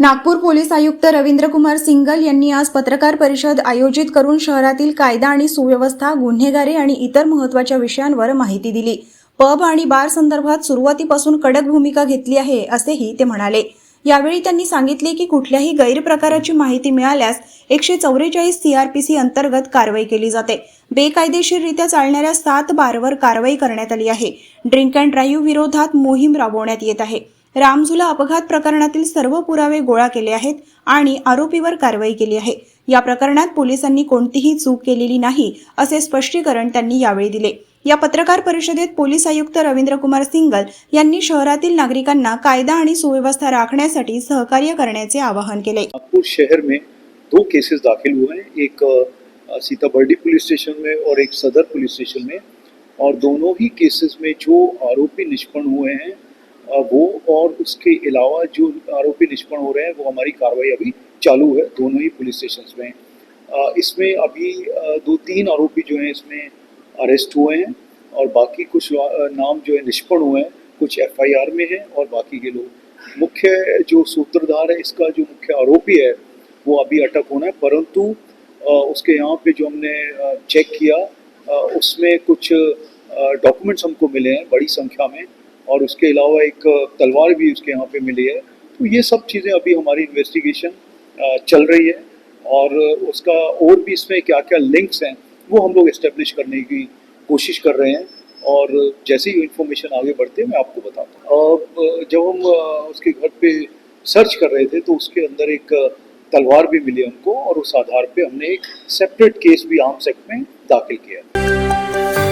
Nagpur police आयुक्त Ravindra Kumar single यांनी आज पत्रकार परिषद आयोजित करून शहरातील कायदा आणि सुव्यवस्था, गुन्हेगारी आणि इतर महत्त्वाच्या विषयांवर माहिती दिली. पब आणि बार संदर्भात सुरुवातीपासून कडक भूमिका घेतली आहे असेही ते म्हणाले. यावेळी त्यांनी सांगितले की कुठल्याही गैरप्रकाराची माहिती मिळाल्यास 144 CRPC अंतर्गत कारवाई केली जाते. बेकायदेशीररित्या चालणाऱ्या 7 बारवर कारवाई करण्यात आली आहे. ड्रिंक अँड ड्राईव्ह विरोधात मोहीम राबवण्यात येत आहे. रामझुला अपघात प्रकरणातील सर्व पुरावे गोळा केले आहेत आणि आरोपीवर कारवाई केली आहे. या प्रकरणात पोलिसांनी कोणतीही चूक केलेली नाही असे स्पष्टीकरण त्यांनी यावेळी दिले. या पत्रकार परिषदेत पोलीस आयुक्त रवींद्र कुमार सिंगल यांनी शहरातील नागरिकांना कायदा आणि सुव्यवस्था राखण्यासाठी सहकार्य करण्याचे आवाहन केले. नागपुर शहर में 2 केसेस दाखिल हुए हैं, एक सीताबर्डी पुलिस स्टेशन में और एक सदर पुलिस स्टेशन में, और दोनों ही केसेस में जो आरोपी निष्पन्न हुए हैं वो और उसके अलावा जो आरोपी निष्पन्न हो रहे हैं वो हमारी कार्रवाई अभी चालू है दोनों ही पुलिस स्टेशंस में. इसमें अभी 2-3 आरोपी जो हैं इसमें अरेस्ट हुए हैं और बाकी कुछ नाम जो है निष्पन्न हुए हैं, कुछ FIR में हैं और बाकी के लोग. मुख्य जो सूत्रधार है, इसका जो मुख्य आरोपी है वो अभी अटक होना है, परंतु उसके यहाँ पे जो हमने चेक किया उसमें कुछ डॉक्यूमेंट्स हमको मिले हैं बड़ी संख्या में, और उसके अलावा एक तलवार भी उसके यहाँ पे मिली है. तो ये सब चीज़ें अभी हमारी इन्वेस्टिगेशन चल रही है और उसका और भी इसमें क्या क्या लिंक्स हैं वो हम लोग इस्टेब्लिश करने की कोशिश कर रहे हैं, और जैसे ही इन्फॉर्मेशन आगे बढ़ते हैं मैं आपको बताता हूँ. जब हम उसके घर पे सर्च कर रहे थे तो उसके अंदर एक तलवार भी मिली हमको, और उस आधार पे हमने एक सेपरेट केस भी आर्म्स एक्ट में दाखिल किया.